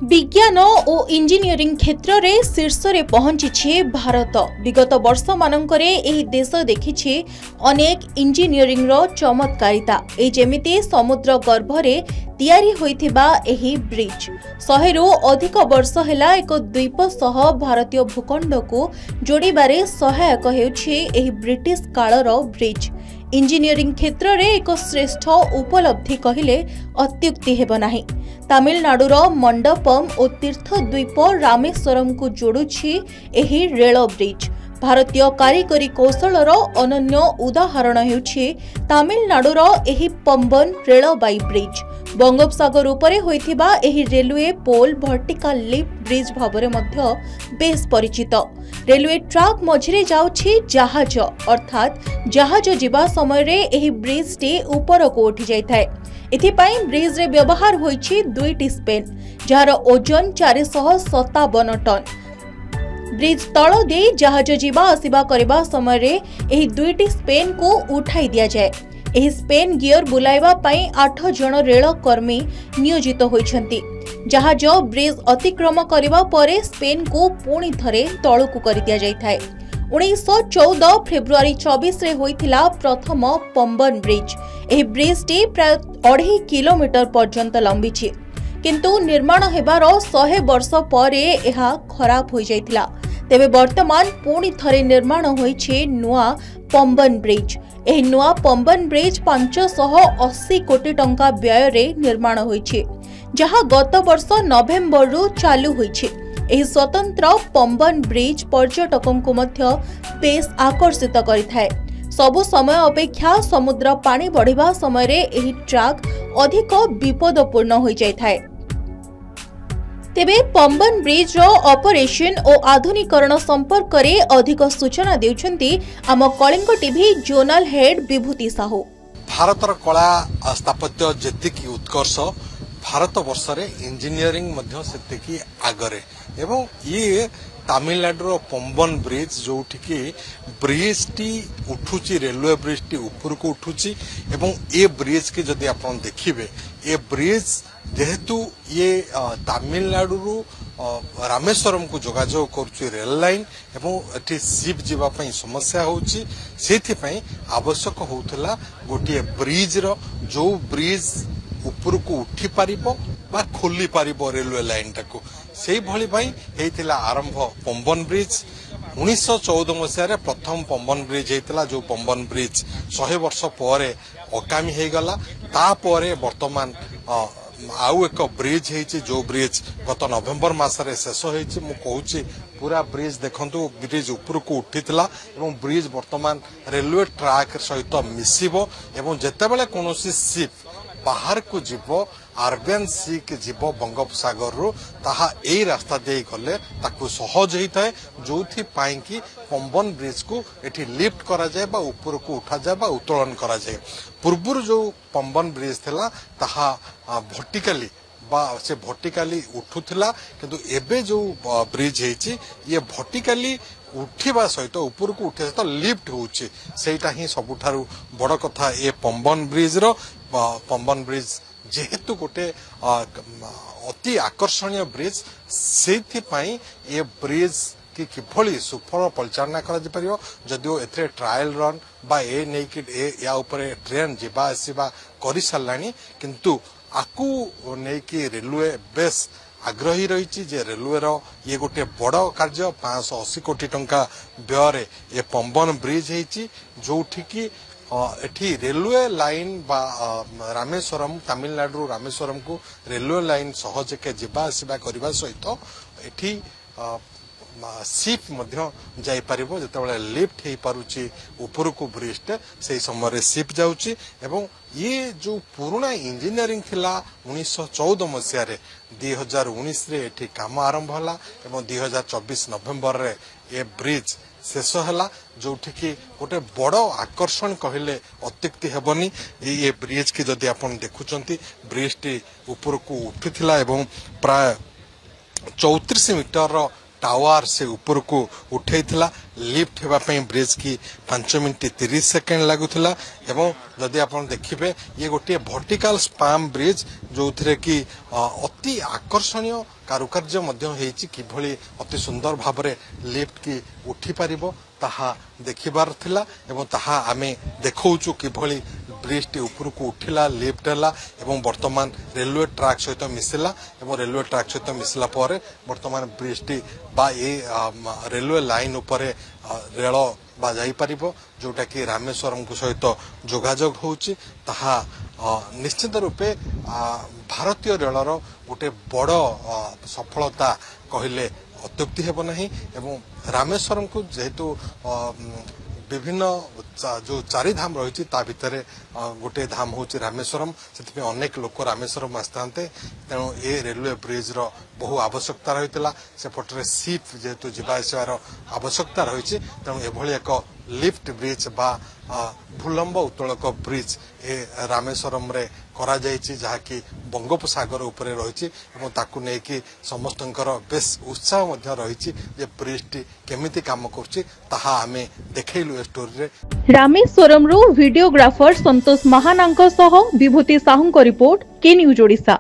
विज्ञान और इंजीनियरिंग क्षेत्र में शीर्ष में पहुंची भारत। विगत वर्ष मानकरे एही देश देखिछि अनेक इंजीनियरिंग रो चमत्कारिता। ए जेमिति समुद्र गर्भरे तैयारी होइथिबा एही ब्रिज 100 रु अधिक वर्ष हेला एक द्वीप सह भारतीय भूखंड को जोड़िबारे सहायक हेउछि एही ब्रिटिश कालर ब्रिज। इंजीनियरिंग क्षेत्र में एक श्रेष्ठ उपलब्धि कहले अत्युक्ति हेब नाही। तमिलनाडुर मंडपम और तीर्थद्वीप रामेश्वरम को जोड़ुछि एही रेल ब्रिज। भारतीय कारिगरी कौशलर अनन्य उदाहरण हेउछि तमिलनाडुर एही पंबन रेलबाई ब्रिज। बंगोपसागर उपरे होइथिबा एही रेलवे पोल वर्टिकल लिफ्ट ब्रिज भाबरे मध्य बेस परिचित। रेलवे ट्रैक मझिरे जाउछि जहाज, अर्थात जहाज जीवा समय रे एही ब्रिज टी ऊपर को उठी जाइथाय। एथिपाई ब्रिज रे व्यवहार होइछि दुईटी स्पेन जार ओजन 457 टन। ब्रिज तल दे जहाज जीवा आसिबा करबा समय रे एही दुईटी स्पेन को उठाई दिया जाय। एही स्पेन गियर बुलाइबा पई 8 जण रेल कर्मी नियोजित होइछन्ति। जहाज ब्रिज अतिक्रम करबा परे स्पेन को पुणी थरे तळकु करि दिया जाइथाय। 1914 फेब्रुआरी 24 रे होइथिला प्रथम पंबन ब्रिज। एही ब्रिज टी प्राय 2.5 किलोमीटर पर्यंत लंबी छी, किंतु निर्माण हेबार 100 वर्ष परे एहा खराब होई जाइथिला। तेबे वर्तमान पुणी थरे निर्माण होइछे नुआ पंबन ब्रिज। एही नुआ पंबन ब्रिज 580 कोटी टंका व्यय रे निर्माण होइछे, जहां गत वर्ष नवेम्बर रु चालू होइछे। एही स्वतंत्र पंबन ब्रिज पर्यटकों को मध्य बेस आकर्षित करिथाय। सबु समय अपेक्षा समुद्र पानी बढ़िबा समय रे एही ट्रैक अधिक विपदपूर्ण होई जायथाय। तेबे पंबन ब्रिज रो ऑपरेशन और आधुनिकरण संपर्क रे अधिक सूचना देउछन्ती आम कलिंग टीवी जोनल हेड विभूति साहू। भारतर कला स्थापत्य जेतिकी उत्कर्ष भारत वर्ष रे इंजीनियरिंग मध्य सेतिकी आगरे एवं ये तमिलनाडु पंबन ब्रिज जोठी की ब्रिज टी उठुची रेलवे ब्रिज टी ऊपर को उठुची एवं ये ब्रिज के जदि आपण देखिबे ये ब्रिज जेहेतु ये तमिलनाडु रामेश्वरम को जोगाजोग करुची रेल लाइन एवं एठी शिप जीवा पई समस्या होची, सेथि पई आवश्यक होउतला गोटे ब्रिज रो जो ब्रिज ऊपर को उठी पारिबो बा खोली पारिबो रेलवे लाइन टाको सेही भली भाई हेतिला आरंभ पंबन ब्रिज। 1914 मसिया रे प्रथम पंबन ब्रिज हेतिला जो पंबन ब्रिज 100 वर्ष परे अकामी हे गला। ता परे वर्तमान आउ एक ब्रिज हेछि जो ब्रिज गत नवेम्बर मासरे शेष हेछि। मु कहूछि पूरा ब्रिज देखंतु ब्रिज ऊपर को उठितला एवं ब्रिज वर्तमान रेलवे ट्रैक सहित मिसिबो एवं जेतेबेले कोनोसी शिप बाहर को जीवो आरबियन सी के जीवो बंगोपसागर रो ताहा एई रास्ता दे गले ताकू सहज हेता है, जोथि पाई कि पंबन ब्रिज को एठी लिफ्ट करा जाए बा ऊपर को उठा जाए बा उत्तोलन करा जाए। पूर्व जो पंबन ब्रिज थिला ताहा वर्टिकली बा से वर्टिकली उठुथिला, किंतु एबे जो ब्रिज हेछि ये वर्टिकली उठिबा सहित ऊपर को उठे सहित लिफ्ट होउछि। सेटा ही सबुठारु बड़ कथा ए पंबन ब्रिज रो। पंबन ब्रिज जेहेतु गोटे अति आकर्षणीय ब्रिज सेथि पई ए ब्रिज कि किभली सुफल परिचालना करा जे परियो जदिओ एथरे ट्रायल रन बा ए नै कि या ऊपर ट्रेन जिबा आसीबा करि सल्लानी, किंतु आकु नै कि रेलवे बेस आग्रही रही जे रेलवे रो ये गोटे बड़ कार्य 580 कोटी टंका व्यय ये पंबन ब्रिज हेछि, जोठी की एठी रेलवे लाइन बा रामेश्वरम तमिलनाडु रामेश्वरम को रेलवे लाइन सहज के जिबा आसिबा करबा सहित एठी शिप मध्य जाई परिबो। जेतेबेले लिफ्ट हे पारुची ऊपर को ब्रिज से समय रे शिप जाउची एवं ये जो पुराना इंजीनियरिंग थिला 1914 मसिया रे 2019 रे एठी काम आरंभ होला एवं 2024 नवेम्बर रे ये ब्रिज शेष है, जो गोटे बड़ आकर्षण कहले अत्युक्ति हेबनी। ये ब्रिज की जदि आपण देखुचंती ब्रिज टी ऊपर को उठिथिला एवं प्राय 34 मीटर टावर से ऊपर को उठेइथिला लिफ्ट हेबा पई ब्रिज की 5 मिनिट 30 सेकेंड लागुथिला एवं जदि आपण देखिबे ये गोटे वर्टिकल स्पाम ब्रिज जो थिरे कि अति आकर्षणीय कारुकार्य मध्य हेछि किभली अति सुंदर भाबरे लिफ्ट की उठी पारिबो ताहा देखिबार थिला एवं ताहा आमे देखौचु किभली ब्रिज टी ऊपर को उठिला लिफ्ट हला एवं वर्तमान रेलवे ट्रैक सहित मिसिला एवं रेलवे ट्रैक सहित मिसिला परे वर्तमान ब्रिज टी बा ए रेलवे लाइन उपरे रेल बा जाई परिबो जोटा कि रामेश्वरम को सहित जोगाजोग होउची ताहा निश्चित रूपे भारतीय रेलर गोटे बड़ सफलता कहले अत्युक्ति हेब नहीं एवं रामेश्वरम को जेहेतु विभिन्न जो चारि धाम रही भितर गोटे धाम हूँ रामेश्वरम से अनेक लोक रामेश्वरम आसते तेणु ये रेलवे ब्रिज रो बहु आवश्यकता रही सेपटे सीप जेहेतु जावार आवश्यकता रही तेणु एभली एक लिफ्ट ब्रिज बा भूलंब उत्तोलक ब्रिज ए रामेश्वरम रे करा जायछि जहाँकि बंगोपसागर उपरे रही ताकू नेकी समस्तंकर बेस उत्साह मध्य रही जे ब्रिज टी केमिति काम करछि ताहा आमे देखैलु स्टोरी रे। रामेश्वरम रो वीडियोग्राफर संतोष महानांक सह विभूति साहू को रिपोर्ट के न्यूज ओडिशा।